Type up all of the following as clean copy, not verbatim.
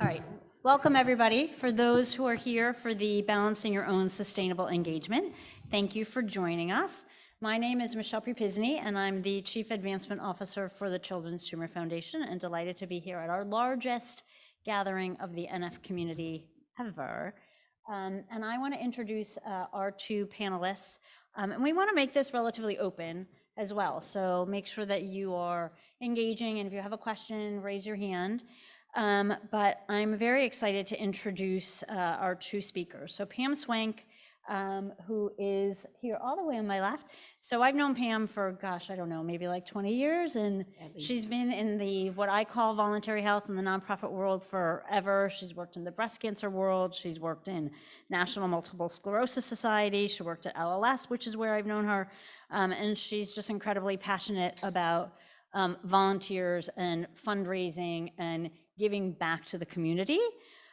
All right, welcome everybody. For those who are here for the Balancing Your Own Sustainable Engagement, thank you for joining us. My name is Michelle Prepizny, and I'm the Chief Advancement Officer for the Children's Tumor Foundation, and delighted to be here at our largest gathering of the NF community ever. And I want to introduce our two panelists, and we want to make this relatively open as well. So make sure that you are engaging, and if you have a question, raise your hand. But I'm very excited to introduce our two speakers. So Pam Swenk, who is here all the way on my left. So I've known Pam for, gosh, I don't know, maybe like 20 years. And she's been in the, what I call voluntary health in the nonprofit world forever. She's worked in the breast cancer world. She's worked in National Multiple Sclerosis Society. She worked at LLS, which is where I've known her. And she's just incredibly passionate about volunteers and fundraising and giving back to the community.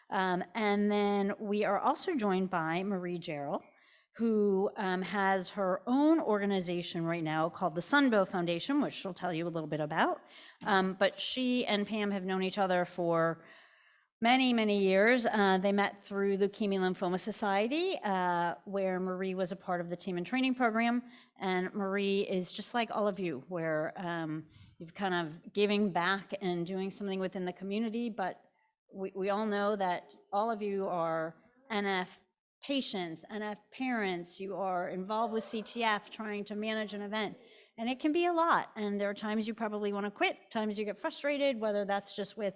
And then we are also joined by Marie Jarrell, who has her own organization right now called the Tumor Foundation, which she'll tell you a little bit about. But she and Pam have known each other for many, many years. They met through Leukemia Lymphoma Society, where Marie was a part of the team and training program. And Marie is just like all of you, where you've kind of giving back and doing something within the community. But we all know that all of you are NF patients, NF parents, you are involved with CTF trying to manage an event. And it can be a lot. And there are times you probably want to quit, times you get frustrated, whether that's just with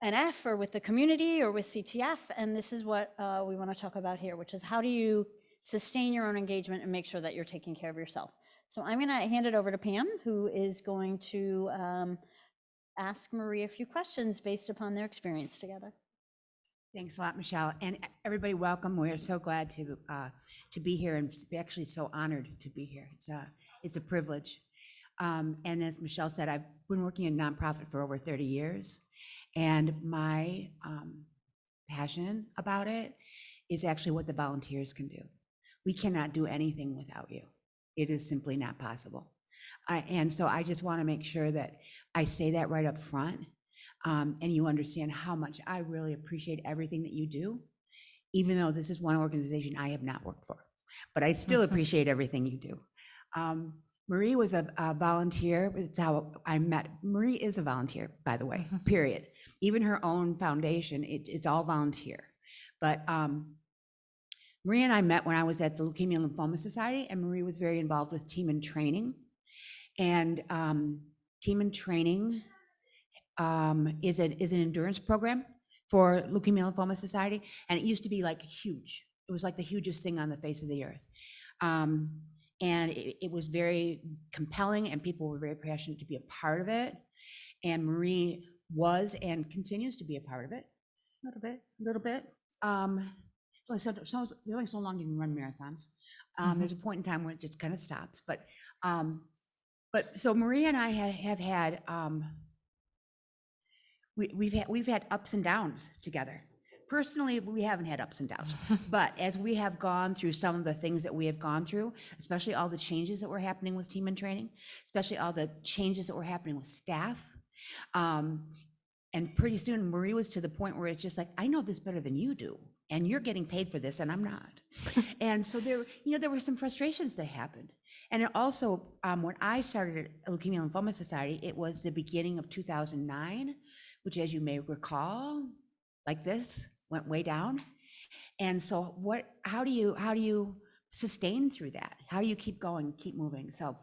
NF or with the community or with CTF. And this is what we want to talk about here, which is how do you sustain your own engagement and make sure that you're taking care of yourself. So I'm going to hand it over to Pam, who is going to ask Marie a few questions based upon their experience together. Thanks a lot, Michelle. And everybody, welcome. We're so glad to be here, and actually so honored to be here. It's a privilege. And as Michelle said, I've been working in nonprofit for over 30 years. And my passion about it is actually what the volunteers can do. We cannot do anything without you. It is simply not possible. And so I just want to make sure that I say that right up front, and you understand how much I really appreciate everything that you do, even though this is one organization I have not worked for, but I still appreciate everything you do. Marie was a volunteer. It's how I met. Marie is a volunteer, by the way, period. Even her own foundation, it's all volunteer. But Marie and I met when I was at the Leukemia Lymphoma Society, and Marie was very involved with team and training. And team and training is an endurance program for Leukemia Lymphoma Society. And it used to be like huge. It was like the hugest thing on the face of the earth. And it was very compelling, and people were very passionate to be a part of it. And Marie was and continues to be a part of it. A little bit. There's only so long you can run marathons. There's a point in time where it just kind of stops. But so Marie and I have had, we've had ups and downs together. Personally, we haven't had ups and downs, but as we have gone through some of the things that we have gone through, especially all the changes that were happening with team and training, especially all the changes that were happening with staff, and pretty soon Marie was to the point where it's just like, I know this better than you do, and you're getting paid for this, and I'm not. And so there were some frustrations that happened. And it also, when I started at Leukemia Lymphoma Society, it was the beginning of 2009, which, as you may recall, like this, went way down. And so how do you sustain through that? How do you keep going, keep moving? So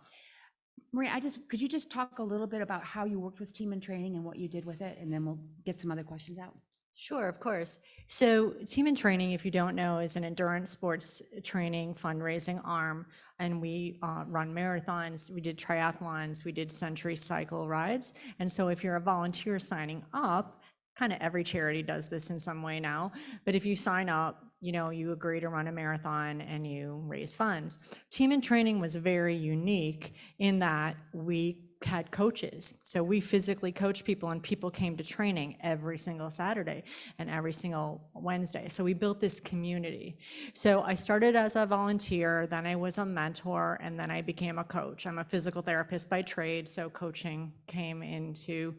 Marie, could you just talk a little bit about how you worked with team and training and what you did with it? And then we'll get some other questions out. Sure, of course. So team and training, if you don't know, is an endurance sports training fundraising arm. And we run marathons, we did triathlons, we did century cycle rides. And so if you're a volunteer signing up, kind of every charity does this in some way now, but if you sign up, you agree to run a marathon and you raise funds. Team and training was very unique in that we had coaches. So we physically coached people, and people came to training every single Saturday and every single Wednesday. So we built this community. So I started as a volunteer, then I was a mentor, and then I became a coach. I'm a physical therapist by trade, so coaching came into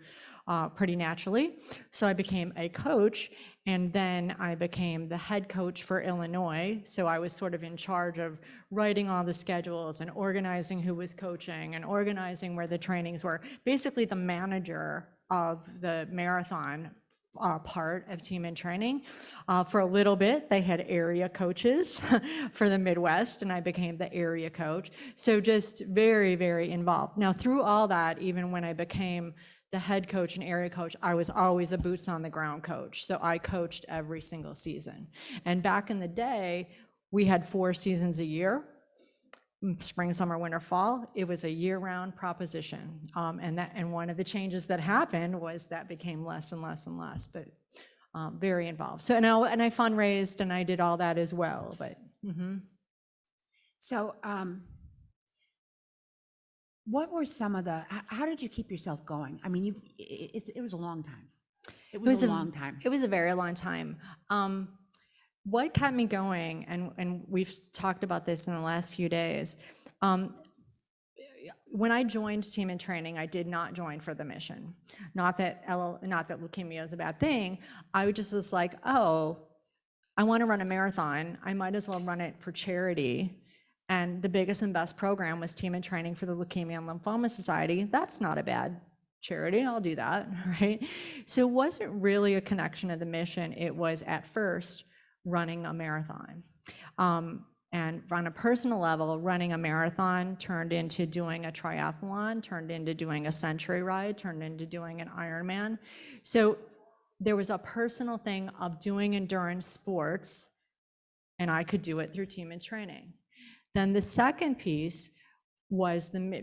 pretty naturally. So I became a coach, and then I became the head coach for Illinois. So I was sort of in charge of writing all the schedules and organizing who was coaching and organizing where the trainings were. Basically the manager of the marathon part of Team in Training. For a little bit, they had area coaches for the Midwest, and I became the area coach. So just very, very involved. Now, through all that, even when I became the head coach and area coach, I was always a boots on the ground coach. So I coached every single season. And back in the day, we had 4 seasons a year. Spring, summer, winter, fall. It was a year-round proposition, and one of the changes that happened was that became less and less and less, but very involved. So and I fundraised and I did all that as well. But So, what were some of the? How did you keep yourself going? I mean, it was a long time. It was a long time. It was a very long time. What kept me going, and we've talked about this in the last few days, when I joined Team in Training, I did not join for the mission. Not that leukemia is a bad thing. I just was like, oh, I want to run a marathon. I might as well run it for charity. And the biggest and best program was Team in Training for the Leukemia and Lymphoma Society. That's not a bad charity. I'll do that, right? So it wasn't really a connection to the mission. It was at first running a marathon. And on a personal level, running a marathon turned into doing a triathlon, turned into doing a century ride, turned into doing an Ironman. So there was a personal thing of doing endurance sports, and I could do it through Team in Training. Then the second piece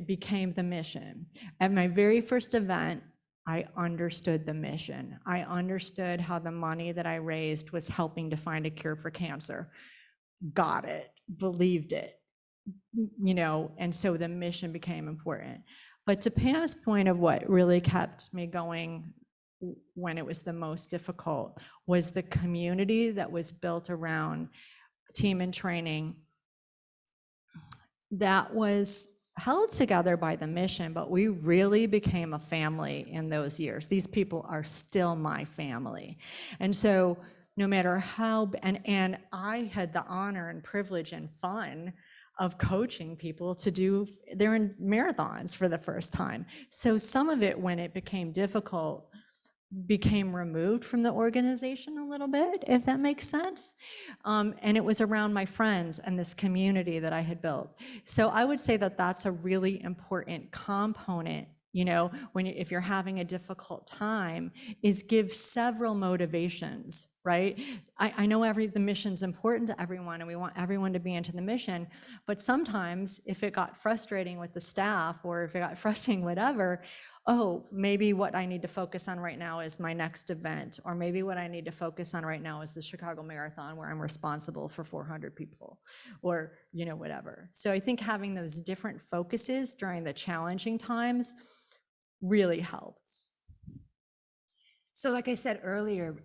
became the mission. At my very first event, I understood the mission. I understood how the money that I raised was helping to find a cure for cancer. Got it, believed it, and so the mission became important. But to Pam's point of what really kept me going when it was the most difficult was the community that was built around Team in Training that was held together by the mission, but we really became a family in those years. These people are still my family. And so no matter how, and I had the honor and privilege and fun of coaching people to do their marathons for the first time. So some of it, when it became difficult, became removed from the organization a little bit, if that makes sense. And it was around my friends and this community that I had built. So I would say that that's a really important component, if you're having a difficult time, is give several motivations, right? I know the mission's important to everyone and we want everyone to be into the mission, but sometimes if it got frustrating with the staff or if it got frustrating, whatever, oh, maybe what I need to focus on right now is my next event, or maybe what I need to focus on right now is the Chicago Marathon where I'm responsible for 400 people, or whatever. So I think having those different focuses during the challenging times really helped. So like I said earlier,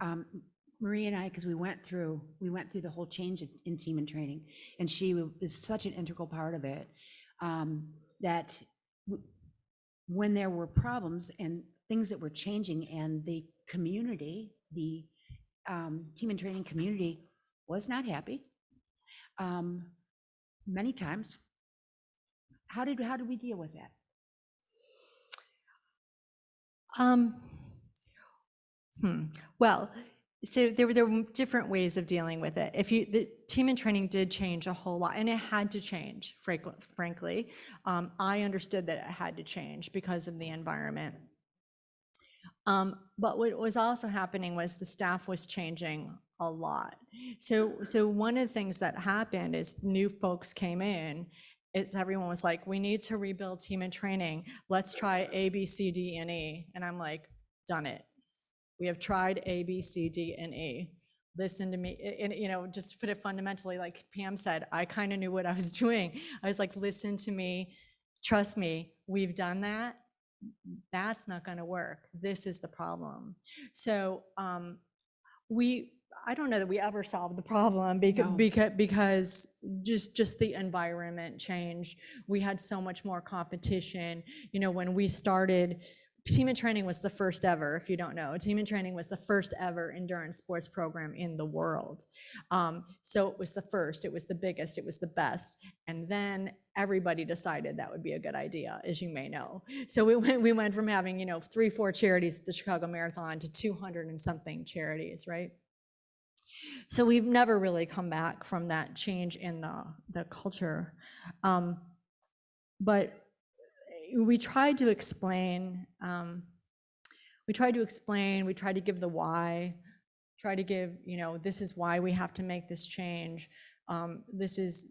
Marie and I, because we went through the whole change in Team in Training, and she was such an integral part of it, that when there were problems and things that were changing and the community, the Team in Training community was not happy many times. How did we deal with that? Well, so there were different ways of dealing with it. The Team in Training did change a whole lot, and it had to change, frankly. I understood that it had to change because of the environment. But what was also happening was the staff was changing a lot. So one of the things that happened is new folks came in. Everyone was like, we need to rebuild Team in Training. Let's try A, B, C, D, and E. And I'm like, done it. We have tried A, B, C, D, and E. Listen to me, and just to put it fundamentally, like Pam said, I kind of knew what I was doing. I was like, listen to me, trust me, we've done that. That's not going to work. This is the problem. So I don't know that we ever solved the problem because just the environment changed. We had so much more competition. When we started, Team in Training was the first ever, if you don't know, Team in Training was the first ever endurance sports program in the world. So it was the first, it was the biggest, it was the best. And then everybody decided that would be a good idea, as you may know. So we went from having, 3, 4 charities at the Chicago Marathon to 200 and something charities, right? So we've never really come back from that change in the culture. But we tried to explain, we tried to give the why, try to give, this is why we have to make this change. This is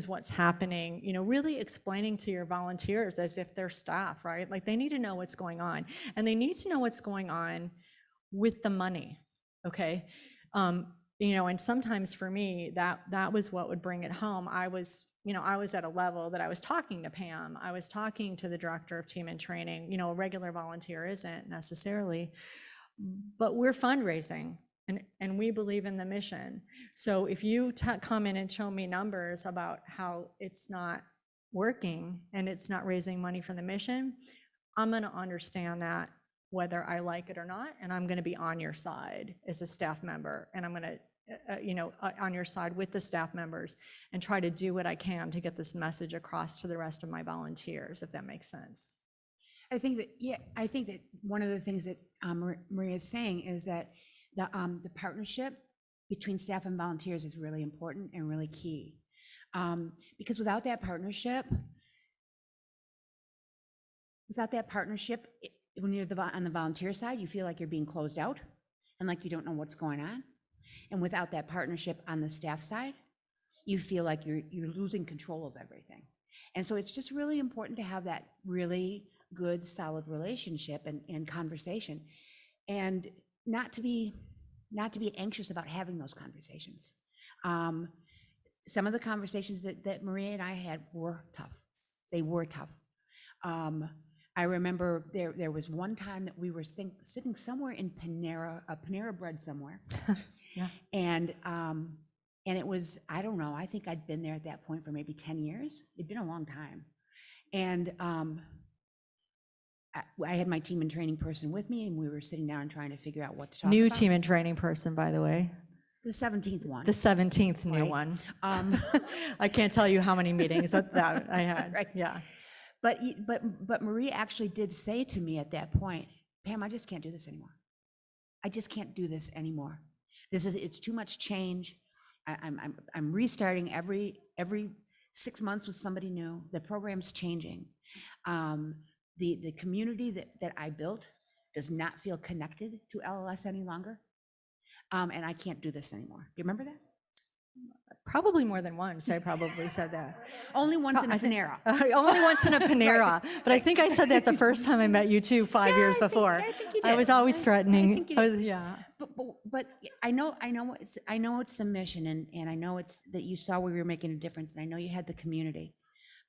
what's happening, really explaining to your volunteers as if they're staff, right? Like they need to know what's going on, and they need to know what's going on with the money, okay? And sometimes for me, that was what would bring it home. I was at a level that I was talking to Pam, I was talking to the director of Team in Training, a regular volunteer isn't necessarily, but we're fundraising and we believe in the mission. So if you come in and show me numbers about how it's not working and it's not raising money for the mission, I'm gonna understand that whether I like it or not, and I'm gonna be on your side as a staff member, and I'm gonna on your side with the staff members and try to do what I can to get this message across to the rest of my volunteers, if that makes sense. I think that one of the things that Maria is saying is that the partnership between staff and volunteers is really important and really key. Because without that partnership, when you're on the volunteer side, you feel like you're being closed out and like you don't know what's going on. And without that partnership on the staff side, you feel like you're losing control of everything. And so it's just really important to have that really good, solid relationship and conversation, and not to be anxious about having those conversations. Some of the conversations that Maria and I had were tough. They were tough. I remember there was one time that we were sitting somewhere in Panera Bread somewhere. Yeah. And it was, I don't know, I think I'd been there at that point for maybe 10 years. It'd been a long time. And I had my Team in Training person with me, and we were sitting down and trying to figure out what to talk New about. Team in Training person, by the way. The 17th one. The 17th new Right. one. I can't tell you how many meetings that I had. Right. Yeah. But Maria actually did say to me at that point, Pam, I just can't do this anymore. I just can't do this anymore. It's too much change. I'm restarting every 6 months with somebody new. The program's changing. The community that I built does not feel connected to LLS any longer. And I can't do this anymore. Do you remember that? Probably more than once. I probably said that. Only once in a Panera. Only once in a Panera. But I think I said that the first time I met you two 5 years before. I think you I did. was always threatening. I think you did. Yeah. But I know it's the mission, and I know it's that you saw where you were making a difference, and I know you had the community.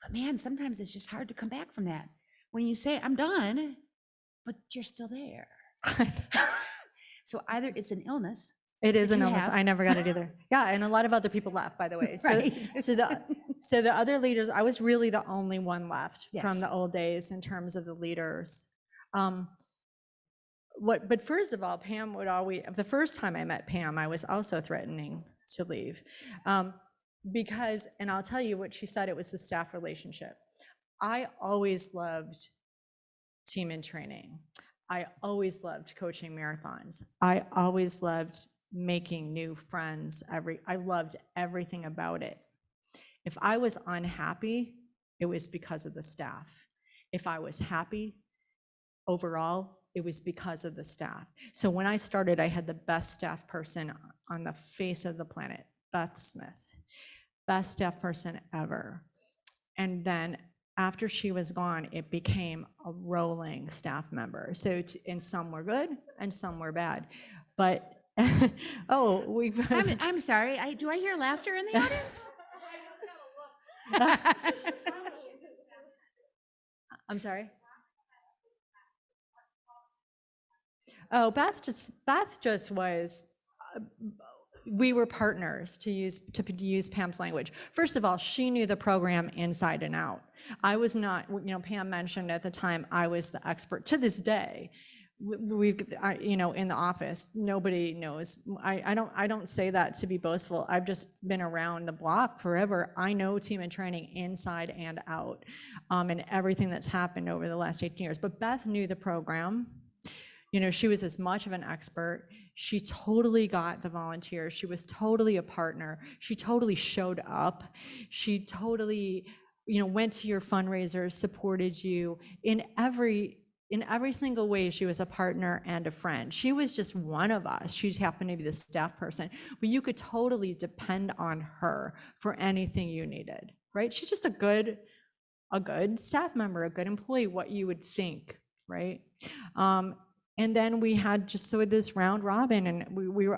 But man, sometimes it's just hard to come back from that. When you say, I'm done, but you're still there. So either it's an illness. It is that an you illness. have. I never got it either. Yeah, and a lot of other people left, by the way. So, Right. so the other leaders, I was really the only one left from Yes. the old days in terms of the leaders. But first of all, Pam would always, the first time I met Pam, I was also threatening to leave. Because, and I'll tell you what she said, it was the staff relationship. I always loved Team in Training. I always loved coaching marathons. I always loved making new friends. I loved everything about it. If I was unhappy, it was because of the staff. If I was happy overall, it was because of the staff. So when I started, I had the best staff person on the face of the planet, Beth Smith, best staff person ever. And then after she was gone, it became a rolling staff member. So, and some were good and some were bad. But, oh, I'm sorry. Do I hear laughter in the audience? I'm sorry? Oh, Beth just was, we were partners, to use Pam's language. First of all, she knew the program inside and out. I was not, Pam mentioned at the time, I was the expert. To this day, in the office, nobody knows. I don't say that to be boastful. I've just been around the block forever. I know team and training inside and out, and everything that's happened over the last 18 years. But Beth knew the program. She was as much of an expert. She totally got the volunteers. She was totally a partner. She totally showed up. She totally, went to your fundraisers, supported you in every single way. She was a partner and a friend. She was just one of us. She happened to be the staff person, but you could totally depend on her for anything you needed, right? She's just a good staff member, a good employee, what you would think, right? And then we had just this round robin, and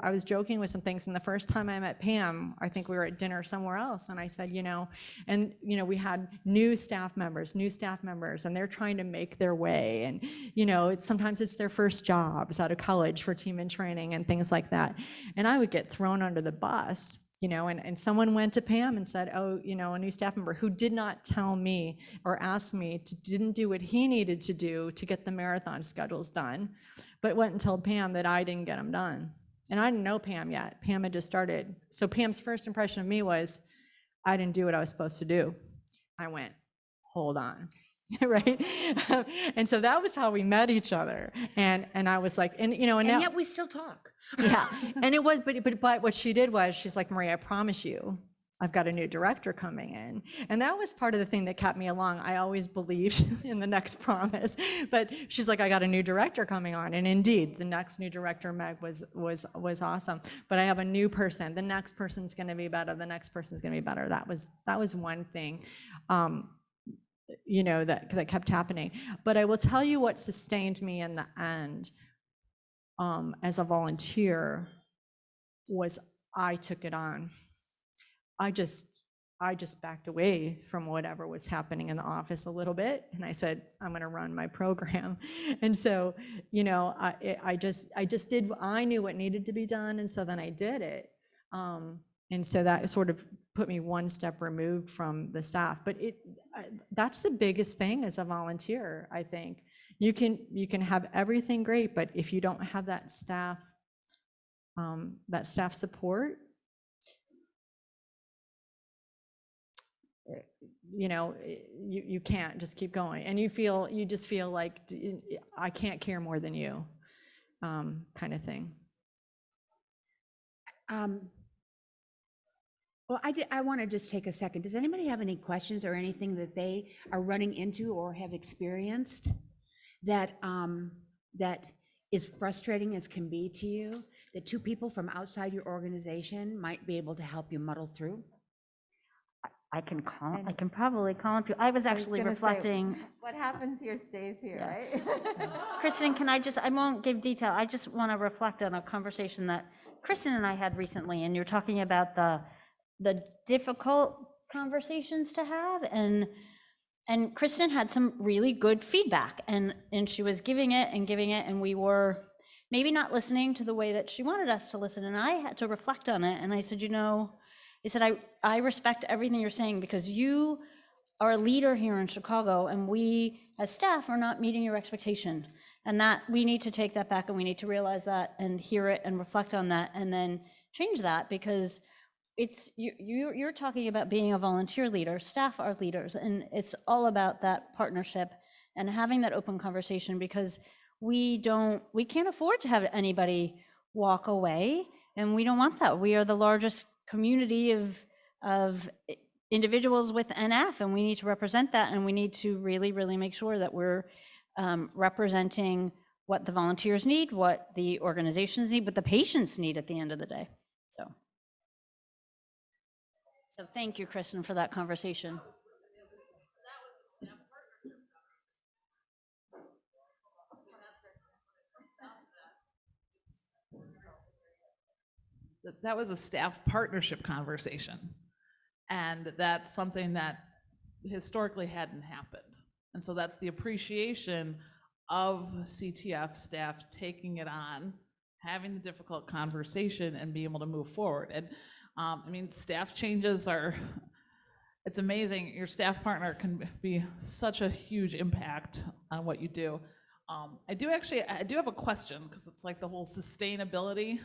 I was joking with some things. And the first time I met Pam, I think we were at dinner somewhere else, and I said, we had new staff members, and they're trying to make their way. And, sometimes it's their first jobs out of college for team and training and things like that. And I would get thrown under the bus. And someone went to Pam and said, oh, a new staff member who did not tell me or ask me, didn't do what he needed to do to get the marathon schedules done, but went and told Pam that I didn't get them done. And I didn't know Pam yet. Pam had just started. So Pam's first impression of me was, I didn't do what I was supposed to do. I went, hold on. Right? And so that was how we met each other. And I was like, and now, yet we still talk. Yeah. And it was, but what she did was, she's like, Maria, I promise you, I've got a new director coming in. And that was part of the thing that kept me along. I always believed in the next promise, but she's like, I got a new director coming on. And indeed, the next new director, Meg, was awesome. But I have a new person. The next person's going to be better. The next person's going to be better. That was one thing. That kept happening. But I will tell you what sustained me in the end, as a volunteer, was I took it on. I just backed away from whatever was happening in the office a little bit, and I said, I'm going to run my program. And so, I just did. I knew what needed to be done, and so then I did it. And so that sort of put me one step removed from the staff. But that's the biggest thing as a volunteer, I think. You can have everything great, but if you don't have that staff support, you can't just keep going. And you just feel like, I can't care more than you, kind of thing. Well, I want to just take a second. Does anybody have any questions or anything that they are running into or have experienced that is frustrating as can be to you, that two people from outside your organization might be able to help you muddle through? I can probably call him. I was actually reflecting. What happens here stays here, Yeah. right? Kristen, I won't give detail. I just want to reflect on a conversation that Kristen and I had recently, and you're talking about the difficult conversations to have, and Kristen had some really good feedback, and she was giving it, and we were maybe not listening to the way that she wanted us to listen, and I had to reflect on it, and I said, I respect everything you're saying, because you are a leader here in Chicago, and we as staff are not meeting your expectation, and that we need to take that back, and we need to realize that and hear it and reflect on that and then change that, because you're talking about being a volunteer leader. Staff are leaders, and it's all about that partnership and having that open conversation, because we can't afford to have anybody walk away, and we don't want that. We are the largest community of individuals with NF, and we need to represent that, and we need to really, really make sure that we're representing what the volunteers need, what the organizations need, what the patients need at the end of the day. So thank you, Kristen, for that conversation. That was a staff partnership conversation. And that's something that historically hadn't happened. And so that's the appreciation of CTF staff taking it on, having the difficult conversation and being able to move forward. And I mean, staff changes are, it's amazing. Your staff partner can be such a huge impact on what you do. I do have a question, because it's like the whole sustainability.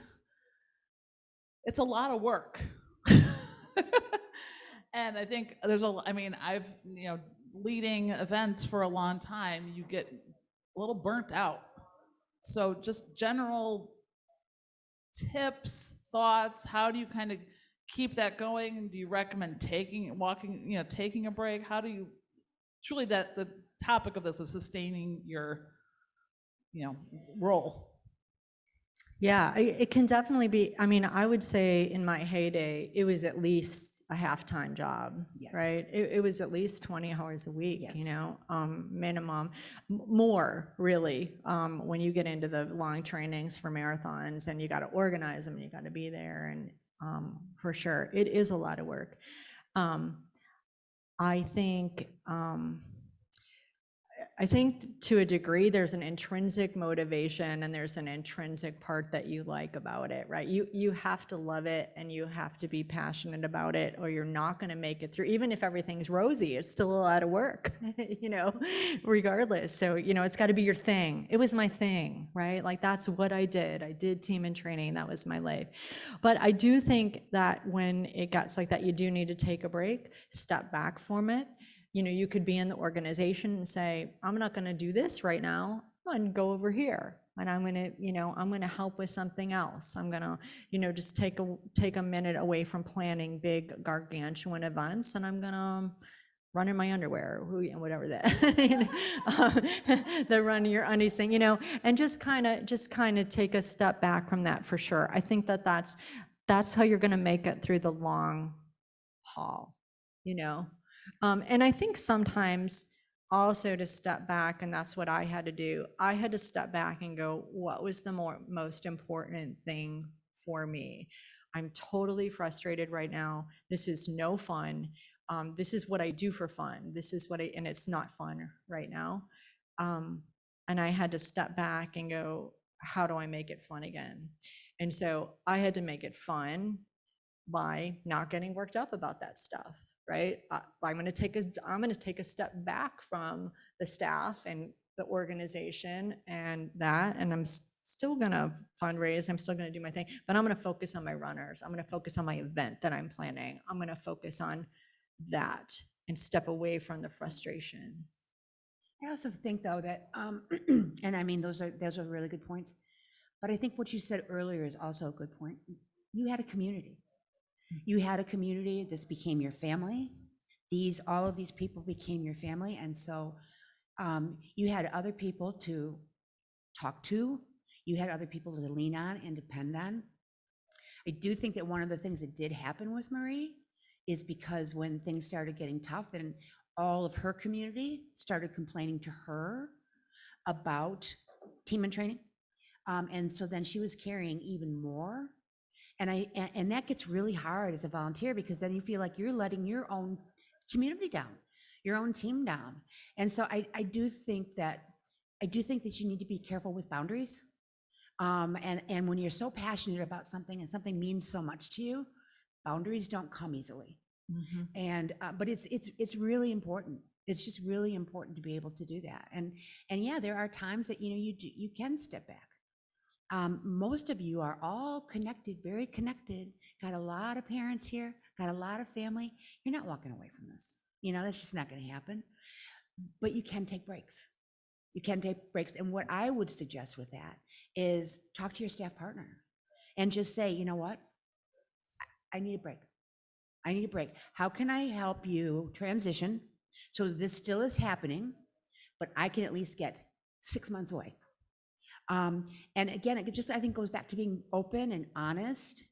It's a lot of work. And I think I mean, I've, leading events for a long time, you get a little burnt out. So just general tips, thoughts, how do you kind of keep that going? And do you recommend taking a break? How do you truly, that the topic of this is sustaining your, role? Yeah, it can definitely be. I mean, I would say in my heyday, it was at least a half-time job, Yes. right? It was at least 20 hours a week, Yes. minimum. More, really, when you get into the long trainings for marathons and you got to organize them and you got to be there. And for sure, it is a lot of work. I think to a degree, there's an intrinsic motivation and there's an intrinsic part that you like about it, right? You have to love it and you have to be passionate about it, or you're not going to make it through. Even if everything's rosy, it's still a lot of work, regardless. So, it's got to be your thing. It was my thing, right? Like, that's what I did. I did team and training. That was my life. But I do think that when it gets like that, you do need to take a break, step back from it. You could be in the organization and say, I'm not going to do this right now. I'm going to go over here and I'm going to help with something else. I'm going to, just take a minute away from planning big gargantuan events, and I'm going to run in my underwear, whatever that, the run your undies thing, and just kind of take a step back from that, for sure. I think that's how you're going to make it through the long haul, and I think sometimes also to step back, and that's what I had to do. I had to step back and go, what was the most important thing for me? I'm totally frustrated right now. This is no fun. This is what I do for fun. And it's not fun right now. And I had to step back and go, how do I make it fun again? And so I had to make it fun by not getting worked up about that stuff, right? I'm going to take a step back from the staff and the organization and I'm still going to fundraise. I'm still going to do my thing, but I'm going to focus on my runners. I'm going to focus on my event that I'm planning. I'm going to focus on that and step away from the frustration. I also think, though, that, and I mean, those are really good points. But I think what you said earlier is also a good point. You had a community. You had a community. This became your family. All of these people became your family. And so you had other people to talk to. You had other people to lean on and depend on. I do think that one of the things that did happen with Marie is because when things started getting tough, then all of her community started complaining to her about team and training. And so then she was carrying even more. And that gets really hard as a volunteer, because then you feel like you're letting your own community down, your own team down. And so I do think that you need to be careful with boundaries. And when you're so passionate about something and something means so much to you, boundaries don't come easily. Mm-hmm. And but it's really important. It's just really important to be able to do that. And yeah, there are times that you can step back. Most of you are all connected, very connected, got a lot of parents here, got a lot of family. You're not walking away from this. That's just not going to happen. But you can take breaks. You can take breaks. And what I would suggest with that is talk to your staff partner and just say, you know what? I need a break. I need a break. How can I help you transition so this still is happening, but I can at least get 6 months away? And again, it just, I think, goes back to being open and honest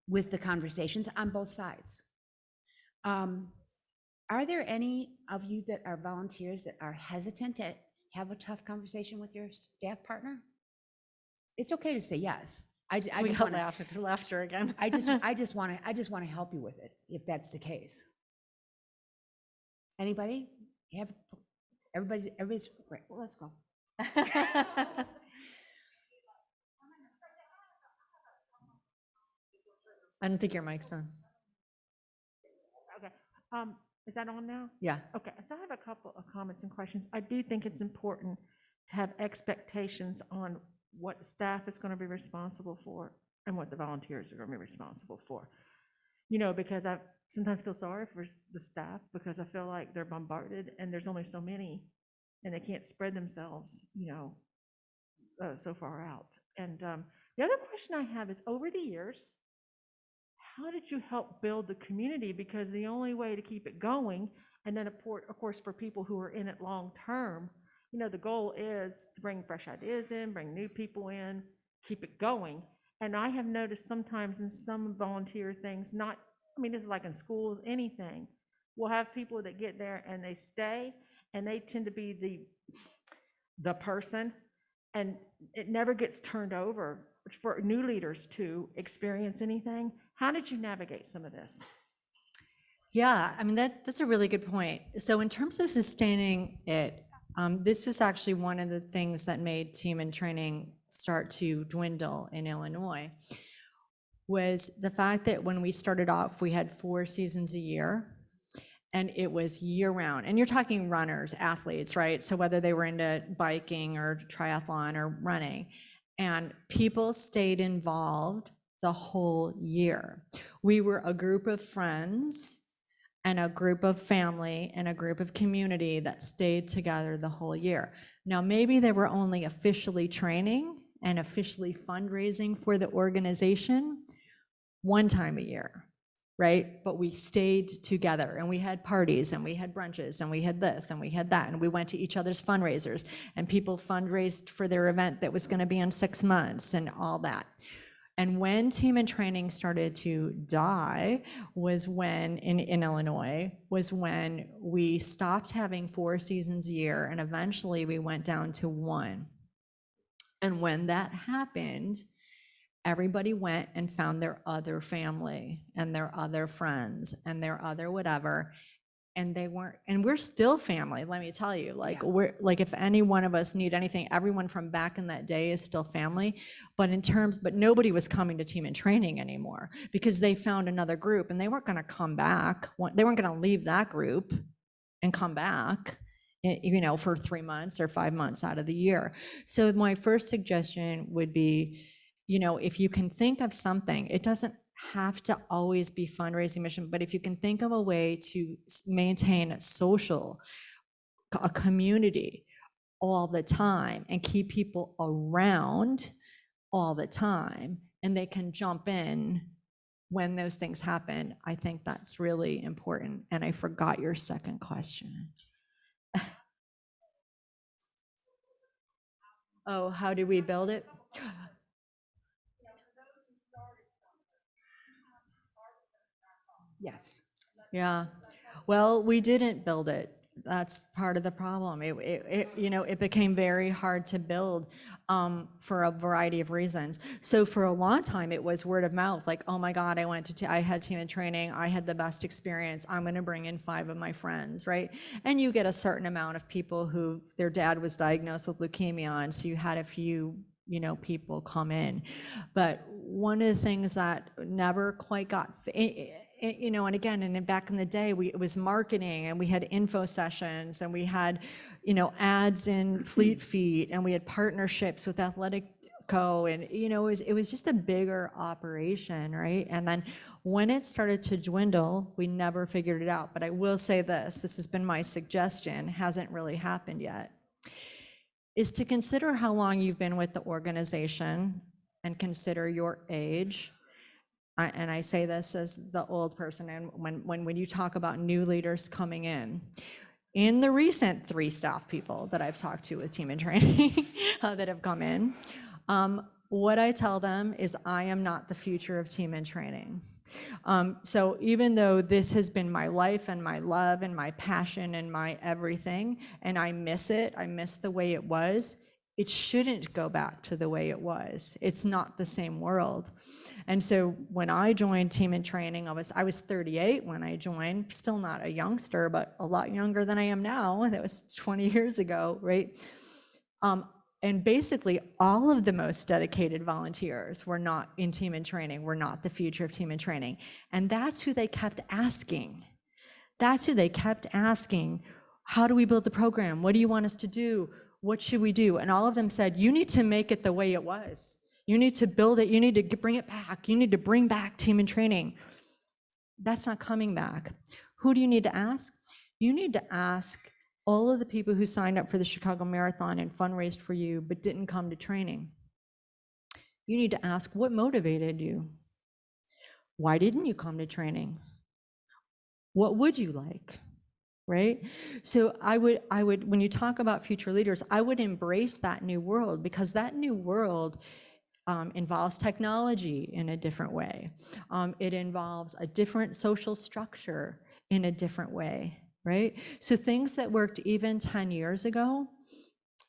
with the conversations on both sides. Are there any of you that are volunteers that are hesitant to have a tough conversation with your staff partner? It's okay to say yes. I We just got want laughter again. I just want to help you with it if that's the case. Anybody? Everybody's great. Well, let's go. I don't think your mic's on. Okay. Is that on now? Yeah. Okay, so I have a couple of comments and questions. I do think it's important to have expectations on what staff is going to be responsible for and what the volunteers are going to be responsible for. You know, because I sometimes feel sorry for the staff because I feel like they're bombarded and there's only so many and they can't spread themselves, so far out. And the other question I have is, over the years, how did you help build the community? Because the only way to keep it going, and then of course for people who are in it long term, the goal is to bring fresh ideas in, bring new people in, keep it going. And I have noticed sometimes in some volunteer things, this is like in schools, anything, we'll have people that get there and they stay, and they tend to be the person, and it never gets turned over for new leaders to experience anything. How did you navigate some of this? Yeah, I mean, that's a really good point. So in terms of sustaining it, this was actually one of the things that made team and training start to dwindle in Illinois, was the fact that when we started off, we had 4 seasons a year, and it was year round. And you're talking runners, athletes, right? So whether they were into biking or triathlon or running, and people stayed involved the whole year. We were a group of friends and a group of family and a group of community that stayed together the whole year. Now, maybe they were only officially training and officially fundraising for the organization one time a year, right? But we stayed together, and we had parties, and we had brunches, and we had this, and we had that, and we went to each other's fundraisers, and people fundraised for their event that was going to be in 6 months and all that. And when team and training started to die was when, in Illinois, was when we stopped having 4 seasons a year, and eventually we went down to 1. And when that happened, everybody went and found their other family and their other friends and their other whatever. And they weren't, and we're still family, let me tell you. Like, Yeah. we're like, if any one of us need anything, everyone from back in that day is still family. But nobody was coming to team and training anymore because they found another group, and they weren't going to come back. They weren't going to leave that group and come back, for 3 months or 5 months out of the year. So my first suggestion would be, if you can think of something, it doesn't have to always be fundraising mission, but if you can think of a way to maintain a community all the time and keep people around all the time, and they can jump in when those things happen, I think that's really important. And I forgot your second question. Oh, how did we build it? Yes. Yeah. Well, we didn't build it. That's part of the problem. It became very hard to build for a variety of reasons. So for a long time, it was word of mouth. Like, oh my God, I had team and training. I had the best experience. I'm going to bring in 5 of my friends, right? And you get a certain amount of people who their dad was diagnosed with leukemia, and so you had a few people come in. But one of the things that never quite got, and again, and back in the day, it was marketing, and we had info sessions, and we had, ads in Fleet Feet, and we had partnerships with Athletic Co. And, it was just a bigger operation, right? And then when it started to dwindle, we never figured it out. But I will say this has been my suggestion, hasn't really happened yet, is to consider how long you've been with the organization and consider your age. And I say this as the old person, and when you talk about new leaders coming in the recent 3 staff people that I've talked to with team and training that have come in, what I tell them is I am not the future of team and training. So even though this has been my life and my love and my passion and my everything, and I miss it, I miss the way it was, it shouldn't go back to the way it was. It's not the same world. And so when I joined team and training, I was 38 when I joined, still not a youngster, but a lot younger than I am now. That was 20 years ago, right? And basically, all of the most dedicated volunteers were not in Team in Training, were not the future of Team in Training. And that's who they kept asking. That's who they kept asking, how do we build the program? What do you want us to do? What should we do? And all of them said, you need to make it the way it was. You need to build it. You need to bring it back. You need to bring back Team in Training. That's not coming back. Who do you need to ask? You need to ask all of the people who signed up for the Chicago Marathon and fundraised for you but didn't come to training. You need to ask, what motivated you? Why didn't you come to training? What would you like? Right? So I would, when you talk about future leaders, I would embrace that new world, because that new world involves technology in a different way. It involves a different social structure in a different way, right? So things that worked even 10 years ago,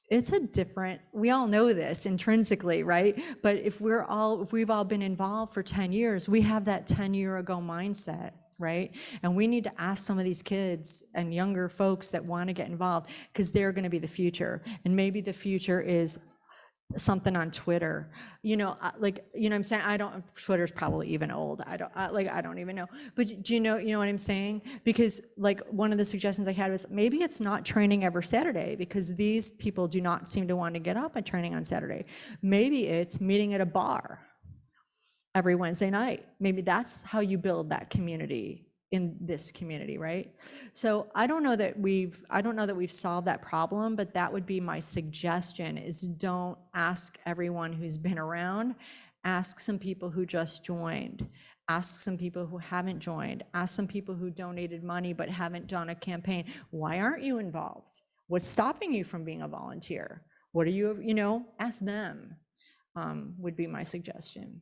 it's a different, we all know this intrinsically, right? But if we've all been involved for 10 years, we have that 10-year ago mindset, right? And we need to ask some of these kids and younger folks that want to get involved, because they're going to be the future. And maybe the future is something on Twitter, like, what I'm saying? Twitter's probably even old. I don't even know. But do you know what I'm saying? Because like one of the suggestions I had was, maybe it's not training every Saturday, because these people do not seem to want to get up at training on Saturday. Maybe it's meeting at a bar every Wednesday night. Maybe that's how you build that community in this community, right? So I don't know that we've solved that problem, but that would be my suggestion, is don't ask everyone who's been around. Ask some people who just joined. Ask some people who haven't joined. Ask some people who donated money but haven't done a campaign. Why aren't you involved? What's stopping you from being a volunteer? What are you, ask them, would be my suggestion.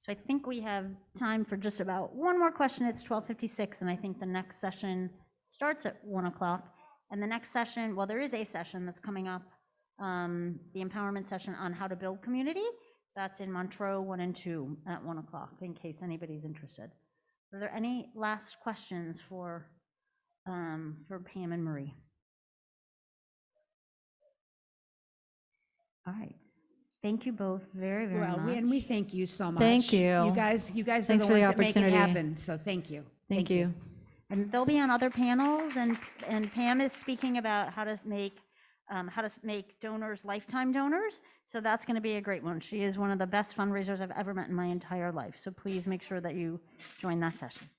So I think we have time for just about one more question. It's 12:56, and I think the next session starts at 1 o'clock. And the next session, well, there is a session that's coming up, the empowerment session on how to build community. That's in Montreux 1 and 2 at 1 o'clock, in case anybody's interested. Are there any last questions for Pam and Marie? All right. Thank you both very, very Well, much. we thank you so much. Thank you. You guys are Thanks the for the ones that make it opportunity. happen, so thank you. Thank you. And they'll be on other panels, and Pam is speaking about how to make donors lifetime donors. So that's going to be a great one. She is one of the best fundraisers I've ever met in my entire life. So please make sure that you join that session.